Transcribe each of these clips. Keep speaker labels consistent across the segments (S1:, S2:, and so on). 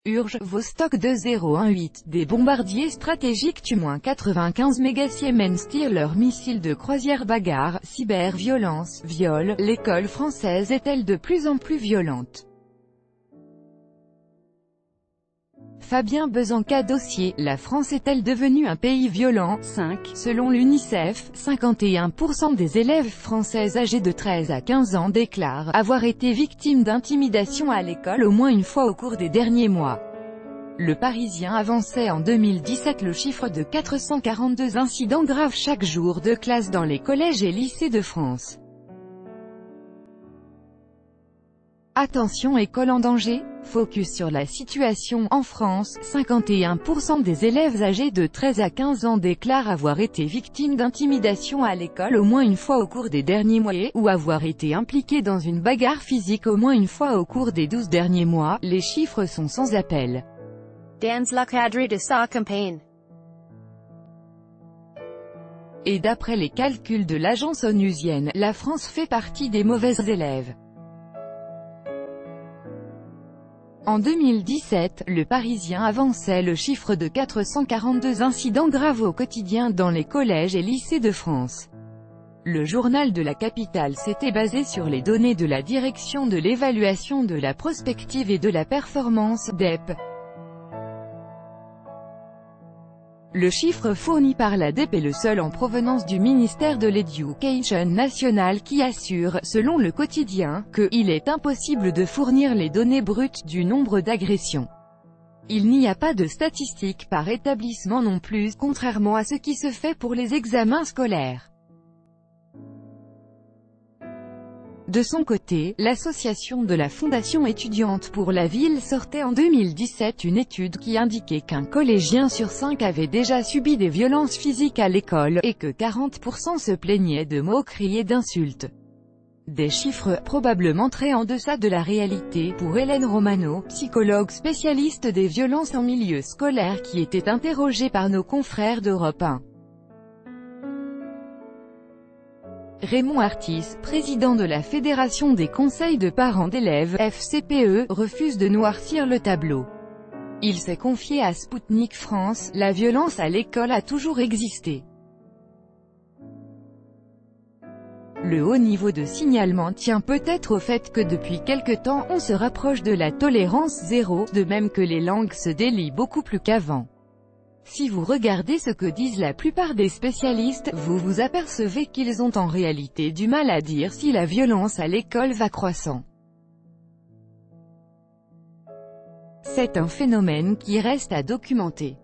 S1: Urge, Vostok 2018, des bombardiers stratégiques tuent -95 Mégasiemens tirent leurs missiles de croisière bagarre, cyber-violence, viol, l'école française est-elle de plus en plus violente? Fabien Bezanca dossier, la France est-elle devenue un pays violent? 5. Selon l'UNICEF, 51% des élèves françaises âgés de 13 à 15 ans déclarent avoir été victimes d'intimidation à l'école au moins une fois au cours des derniers mois. Le Parisien avançait en 2017 le chiffre de 442 incidents graves chaque jour de classe dans les collèges et lycées de France. Attention, école en danger? Focus sur la situation en France, 51% des élèves âgés de 13 à 15 ans déclarent avoir été victimes d'intimidation à l'école au moins une fois au cours des derniers mois ou avoir été impliqués dans une bagarre physique au moins une fois au cours des 12 derniers mois. Les chiffres sont sans appel.
S2: Dans le cadre de sa campagne.
S1: Et d'après les calculs de l'agence onusienne, la France fait partie des mauvais élèves. En 2017, le Parisien avançait le chiffre de 442 incidents graves au quotidien dans les collèges et lycées de France. Le journal de la capitale s'était basé sur les données de la Direction de l'évaluation de la prospective et de la performance, DEP. Le chiffre fourni par la DEP est le seul en provenance du ministère de l'Éducation nationale qui assure, selon le quotidien, que « il est impossible de fournir les données brutes du nombre d'agressions ». Il n'y a pas de statistiques par établissement non plus, contrairement à ce qui se fait pour les examens scolaires. De son côté, l'association de la Fondation étudiante pour la ville sortait en 2017 une étude qui indiquait qu'un collégien sur 5 avait déjà subi des violences physiques à l'école, et que 40% se plaignaient de moqueries et d'insultes. Des chiffres probablement très en deçà de la réalité pour Hélène Romano, psychologue spécialiste des violences en milieu scolaire qui était interrogée par nos confrères d'Europe 1. Raymond Artis, président de la Fédération des conseils de parents d'élèves, FCPE, refuse de noircir le tableau. Il s'est confié à Spoutnik France, la violence à l'école a toujours existé. Le haut niveau de signalement tient peut-être au fait que depuis quelque temps on se rapproche de la tolérance zéro, de même que les langues se délient beaucoup plus qu'avant. Si vous regardez ce que disent la plupart des spécialistes, vous vous apercevez qu'ils ont en réalité du mal à dire si la violence à l'école va croissant. C'est un phénomène qui reste à documenter.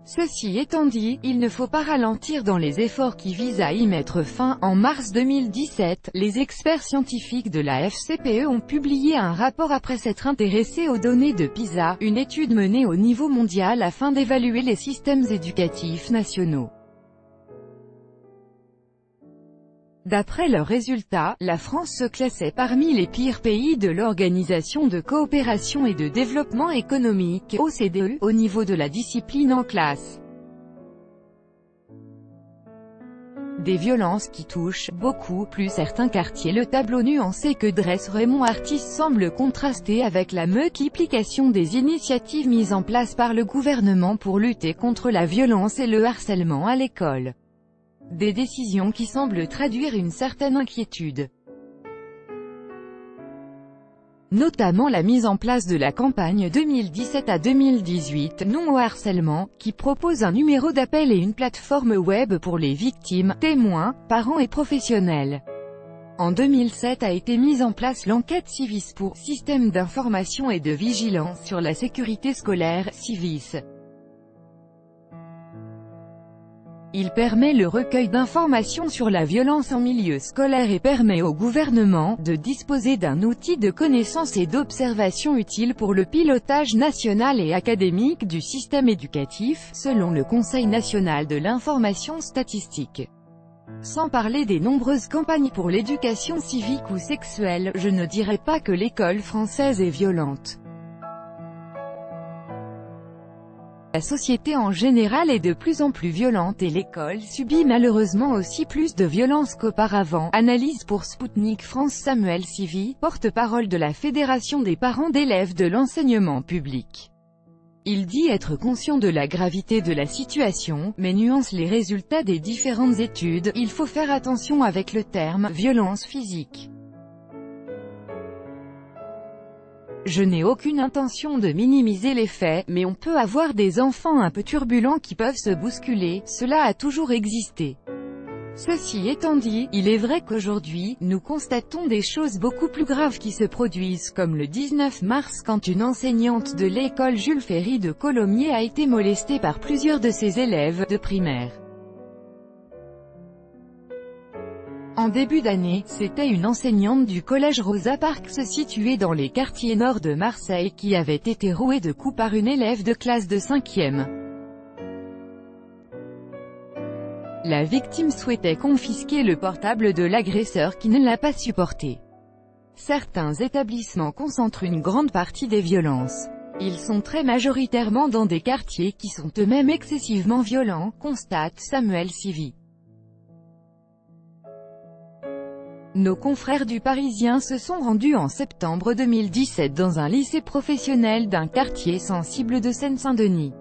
S1: Ceci étant dit, il ne faut pas ralentir dans les efforts qui visent à y mettre fin. En mars 2017, les experts scientifiques de la FCPE ont publié un rapport après s'être intéressés aux données de PISA, une étude menée au niveau mondial afin d'évaluer les systèmes éducatifs nationaux. D'après leurs résultats, la France se classait parmi les pires pays de l'Organisation de coopération et de développement économique, OCDE, au niveau de la discipline en classe. Des violences qui touchent beaucoup plus certains quartiers. Le tableau nuancé que dresse Raymond Artis semble contraster avec la multiplication des initiatives mises en place par le gouvernement pour lutter contre la violence et le harcèlement à l'école. Des décisions qui semblent traduire une certaine inquiétude. Notamment la mise en place de la campagne 2017 à 2018 Non au harcèlement, qui propose un numéro d'appel et une plateforme web pour les victimes, témoins, parents et professionnels. En 2007 a été mise en place l'enquête Civis pour Système d'information et de vigilance sur la sécurité scolaire, Civis. Il permet le recueil d'informations sur la violence en milieu scolaire et permet au gouvernement de disposer d'un outil de connaissance et d'observation utile pour le pilotage national et académique du système éducatif, selon le Conseil national de l'information statistique. Sans parler des nombreuses campagnes pour l'éducation civique ou sexuelle, je ne dirais pas que l'école française est violente. La société en général est de plus en plus violente et l'école subit malheureusement aussi plus de violence qu'auparavant. Analyse pour Spoutnik France. Samuel Sivy, porte-parole de la Fédération des parents d'élèves de l'enseignement public. Il dit être conscient de la gravité de la situation, mais nuance les résultats des différentes études. Il faut faire attention avec le terme « violence physique ». Je n'ai aucune intention de minimiser les faits, mais on peut avoir des enfants un peu turbulents qui peuvent se bousculer, cela a toujours existé. Ceci étant dit, il est vrai qu'aujourd'hui, nous constatons des choses beaucoup plus graves qui se produisent, comme le 19 mars quand une enseignante de l'école Jules Ferry de Colomiers a été molestée par plusieurs de ses élèves de primaire. En début d'année, c'était une enseignante du collège Rosa Parks situé dans les quartiers nord de Marseille qui avait été rouée de coups par une élève de classe de 5e. La victime souhaitait confisquer le portable de l'agresseur qui ne l'a pas supporté. Certains établissements concentrent une grande partie des violences. Ils sont très majoritairement dans des quartiers qui sont eux-mêmes excessivement violents, constate Samuel Sivy. Nos confrères du Parisien se sont rendus en septembre 2017 dans un lycée professionnel d'un quartier sensible de Seine-Saint-Denis.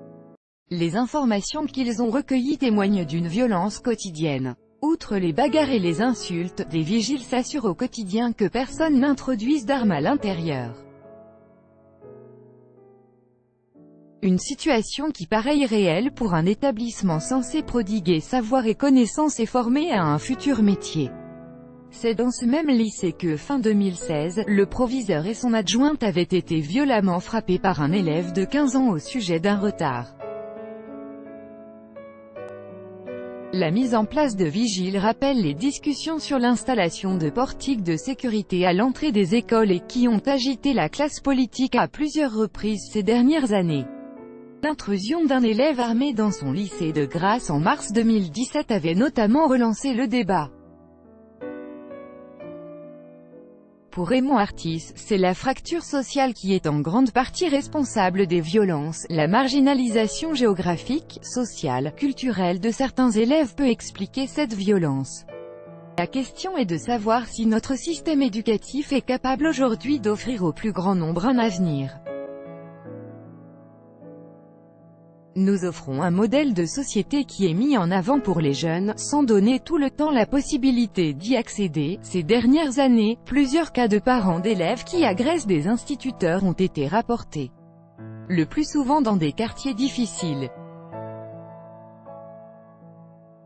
S1: Les informations qu'ils ont recueillies témoignent d'une violence quotidienne. Outre les bagarres et les insultes, des vigiles s'assurent au quotidien que personne n'introduise d'armes à l'intérieur. Une situation qui paraît irréelle pour un établissement censé prodiguer savoir et connaissances et former à un futur métier. C'est dans ce même lycée que, fin 2016, le proviseur et son adjointe avaient été violemment frappés par un élève de 15 ans au sujet d'un retard. La mise en place de vigiles rappelle les discussions sur l'installation de portiques de sécurité à l'entrée des écoles et qui ont agité la classe politique à plusieurs reprises ces dernières années. L'intrusion d'un élève armé dans son lycée de Grasse en mars 2017 avait notamment relancé le débat. Pour Raymond Artis, c'est la fracture sociale qui est en grande partie responsable des violences. La marginalisation géographique, sociale, culturelle de certains élèves peut expliquer cette violence. La question est de savoir si notre système éducatif est capable aujourd'hui d'offrir au plus grand nombre un avenir. Nous offrons un modèle de société qui est mis en avant pour les jeunes, sans donner tout le temps la possibilité d'y accéder. Ces dernières années, plusieurs cas de parents d'élèves qui agressent des instituteurs ont été rapportés. Le plus souvent dans des quartiers difficiles.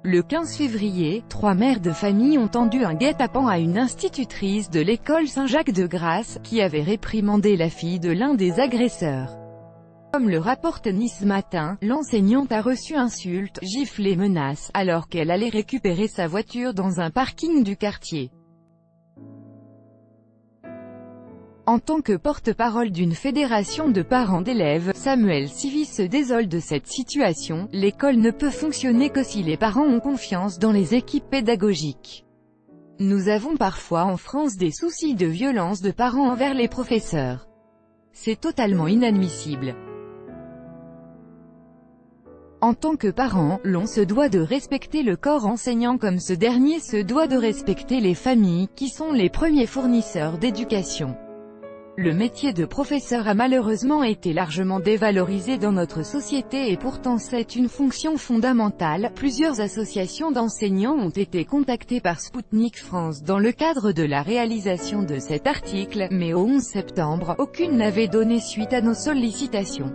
S1: Le 15 février, 3 mères de famille ont tendu un guet-apens à une institutrice de l'école Saint-Jacques de Grasse, qui avait réprimandé la fille de l'un des agresseurs. Comme le rapporte Nice Matin, l'enseignante a reçu insultes, gifles et menaces, alors qu'elle allait récupérer sa voiture dans un parking du quartier. En tant que porte-parole d'une fédération de parents d'élèves, Samuel Sivy se désole de cette situation. L'école ne peut fonctionner que si les parents ont confiance dans les équipes pédagogiques. Nous avons parfois en France des soucis de violence de parents envers les professeurs. C'est totalement inadmissible. En tant que parent, l'on se doit de respecter le corps enseignant comme ce dernier se doit de respecter les familles, qui sont les premiers fournisseurs d'éducation. Le métier de professeur a malheureusement été largement dévalorisé dans notre société et pourtant c'est une fonction fondamentale. Plusieurs associations d'enseignants ont été contactées par Spoutnik France dans le cadre de la réalisation de cet article, mais au 11 septembre, aucune n'avait donné suite à nos sollicitations.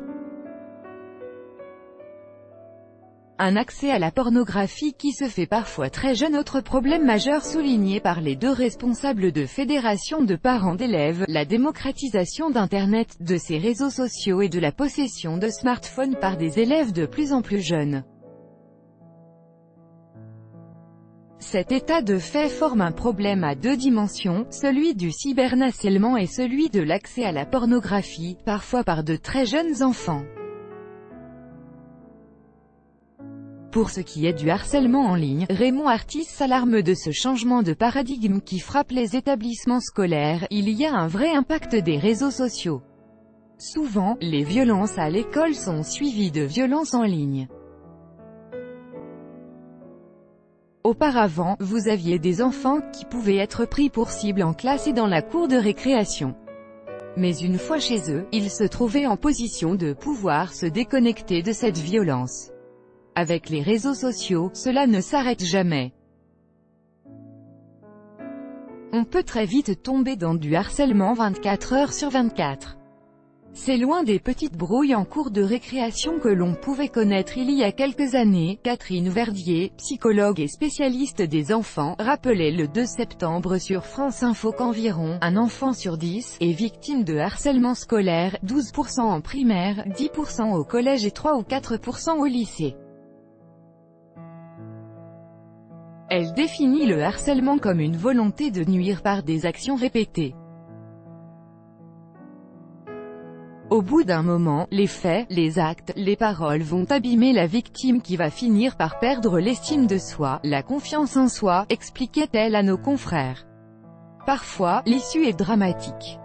S1: Un accès à la pornographie qui se fait parfois très jeune. Autre problème majeur souligné par les deux responsables de fédérations de parents d'élèves, la démocratisation d'Internet, de ses réseaux sociaux et de la possession de smartphones par des élèves de plus en plus jeunes. Cet état de fait forme un problème à deux dimensions, celui du cyberharcèlement et celui de l'accès à la pornographie, parfois par de très jeunes enfants. Pour ce qui est du harcèlement en ligne, Raymond Artis s'alarme de ce changement de paradigme qui frappe les établissements scolaires. Il y a un vrai impact des réseaux sociaux. Souvent, les violences à l'école sont suivies de violences en ligne. Auparavant, vous aviez des enfants qui pouvaient être pris pour cible en classe et dans la cour de récréation. Mais une fois chez eux, ils se trouvaient en position de pouvoir se déconnecter de cette violence. Avec les réseaux sociaux, cela ne s'arrête jamais. On peut très vite tomber dans du harcèlement 24 heures sur 24. C'est loin des petites brouilles en cours de récréation que l'on pouvait connaître il y a quelques années. Catherine Verdier, psychologue et spécialiste des enfants, rappelait le 2 septembre sur France Info qu'environ un enfant sur 10 est victime de harcèlement scolaire, 12% en primaire, 10% au collège et 3 ou 4% au lycée. Elle définit le harcèlement comme une volonté de nuire par des actions répétées. Au bout d'un moment, les faits, les actes, les paroles vont abîmer la victime qui va finir par perdre l'estime de soi, la confiance en soi, expliquait-elle à nos confrères. Parfois, l'issue est dramatique.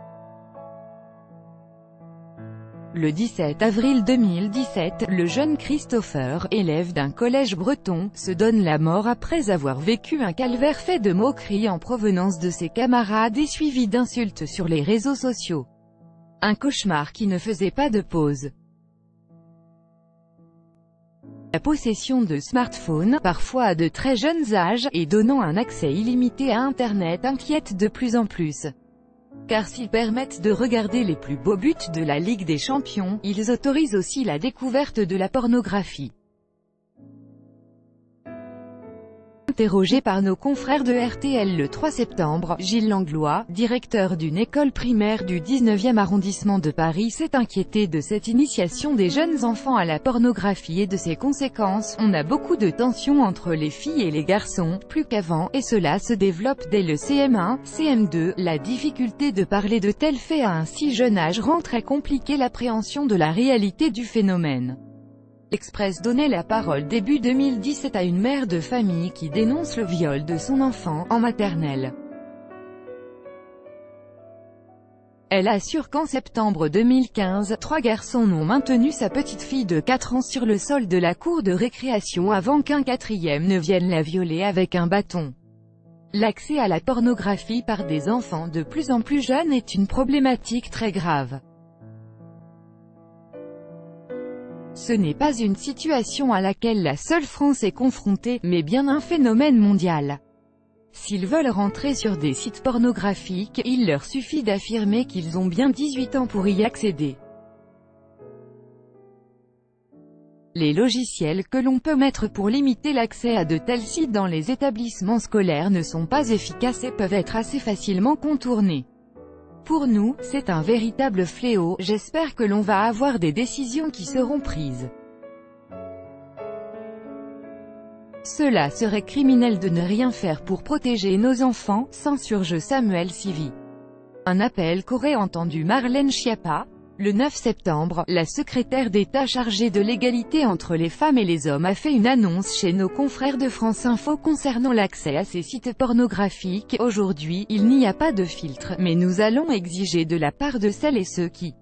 S1: Le 17 avril 2017, le jeune Christopher, élève d'un collège breton, se donne la mort après avoir vécu un calvaire fait de moqueries en provenance de ses camarades et suivi d'insultes sur les réseaux sociaux. Un cauchemar qui ne faisait pas de pause. La possession de smartphones, parfois à de très jeunes âges, et donnant un accès illimité à Internet inquiète de plus en plus. Car s'ils permettent de regarder les plus beaux buts de la Ligue des Champions, ils autorisent aussi la découverte de la pornographie. Interrogé par nos confrères de RTL le 3 septembre, Gilles Langlois, directeur d'une école primaire du 19e arrondissement de Paris, s'est inquiété de cette initiation des jeunes enfants à la pornographie et de ses conséquences. On a beaucoup de tensions entre les filles et les garçons, plus qu'avant, et cela se développe dès le CM1, CM2. La difficulté de parler de tels faits à un si jeune âge rend très compliqué l'appréhension de la réalité du phénomène. L'Express donnait la parole début 2017 à une mère de famille qui dénonce le viol de son enfant, en maternelle. Elle assure qu'en septembre 2015, 3 garçons ont maintenu sa petite fille de 4 ans sur le sol de la cour de récréation avant qu'un 4e ne vienne la violer avec un bâton. L'accès à la pornographie par des enfants de plus en plus jeunes est une problématique très grave. Ce n'est pas une situation à laquelle la seule France est confrontée, mais bien un phénomène mondial. S'ils veulent rentrer sur des sites pornographiques, il leur suffit d'affirmer qu'ils ont bien 18 ans pour y accéder. Les logiciels que l'on peut mettre pour limiter l'accès à de tels sites dans les établissements scolaires ne sont pas efficaces et peuvent être assez facilement contournés. Pour nous, c'est un véritable fléau. J'espère que l'on va avoir des décisions qui seront prises. Cela serait criminel de ne rien faire pour protéger nos enfants, s'insurge Samuel Sivy. Un appel qu'aurait entendu Marlène Schiappa. Le 9 septembre, la secrétaire d'État chargée de l'égalité entre les femmes et les hommes a fait une annonce chez nos confrères de France Info concernant l'accès à ces sites pornographiques. Aujourd'hui, il n'y a pas de filtre, mais nous allons exiger de la part de celles et ceux qui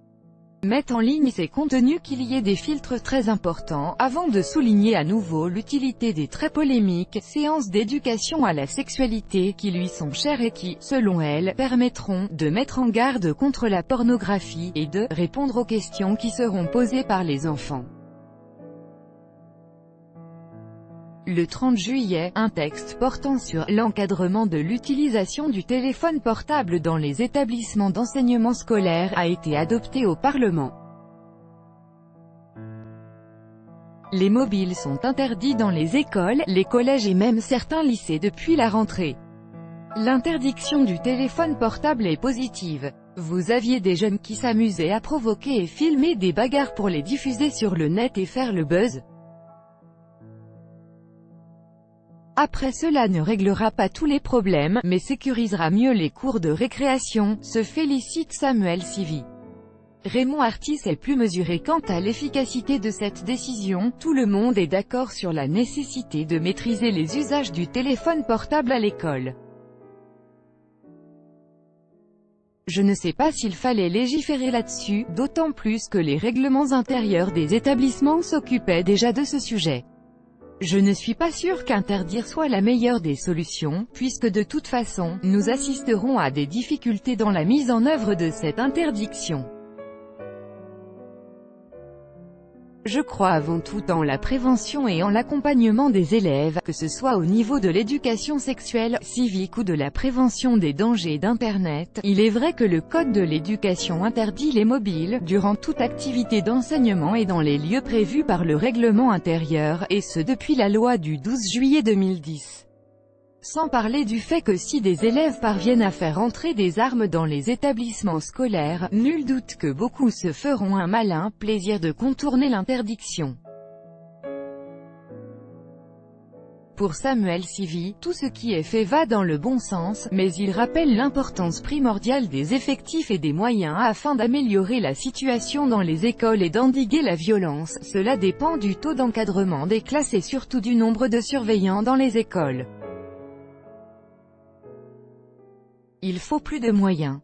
S1: mettent en ligne ces contenus qu'il y ait des filtres très importants, avant de souligner à nouveau l'utilité des très polémiques séances d'éducation à la sexualité qui lui sont chères et qui, selon elle, permettront de mettre en garde contre la pornographie et de répondre aux questions qui seront posées par les enfants. Le 30 juillet, un texte portant sur l'encadrement de l'utilisation du téléphone portable dans les établissements d'enseignement scolaire a été adopté au Parlement. Les mobiles sont interdits dans les écoles, les collèges et même certains lycées depuis la rentrée. L'interdiction du téléphone portable est positive. Vous aviez des jeunes qui s'amusaient à provoquer et filmer des bagarres pour les diffuser sur le net et faire le buzz. Après, cela ne réglera pas tous les problèmes, mais sécurisera mieux les cours de récréation, se félicite Samuel Sivy. Raymond Artis est plus mesuré quant à l'efficacité de cette décision. Tout le monde est d'accord sur la nécessité de maîtriser les usages du téléphone portable à l'école. Je ne sais pas s'il fallait légiférer là-dessus, d'autant plus que les règlements intérieurs des établissements s'occupaient déjà de ce sujet. Je ne suis pas sûr qu'interdire soit la meilleure des solutions, puisque de toute façon, nous assisterons à des difficultés dans la mise en œuvre de cette interdiction. Je crois avant tout en la prévention et en l'accompagnement des élèves, que ce soit au niveau de l'éducation sexuelle, civique ou de la prévention des dangers d'Internet. Il est vrai que le Code de l'éducation interdit les mobiles, durant toute activité d'enseignement et dans les lieux prévus par le règlement intérieur, et ce depuis la loi du 12 juillet 2010. Sans parler du fait que si des élèves parviennent à faire entrer des armes dans les établissements scolaires, nul doute que beaucoup se feront un malin plaisir de contourner l'interdiction. Pour Samuel Sivy, tout ce qui est fait va dans le bon sens, mais il rappelle l'importance primordiale des effectifs et des moyens afin d'améliorer la situation dans les écoles et d'endiguer la violence. Cela dépend du taux d'encadrement des classes et surtout du nombre de surveillants dans les écoles. Il faut plus de moyens.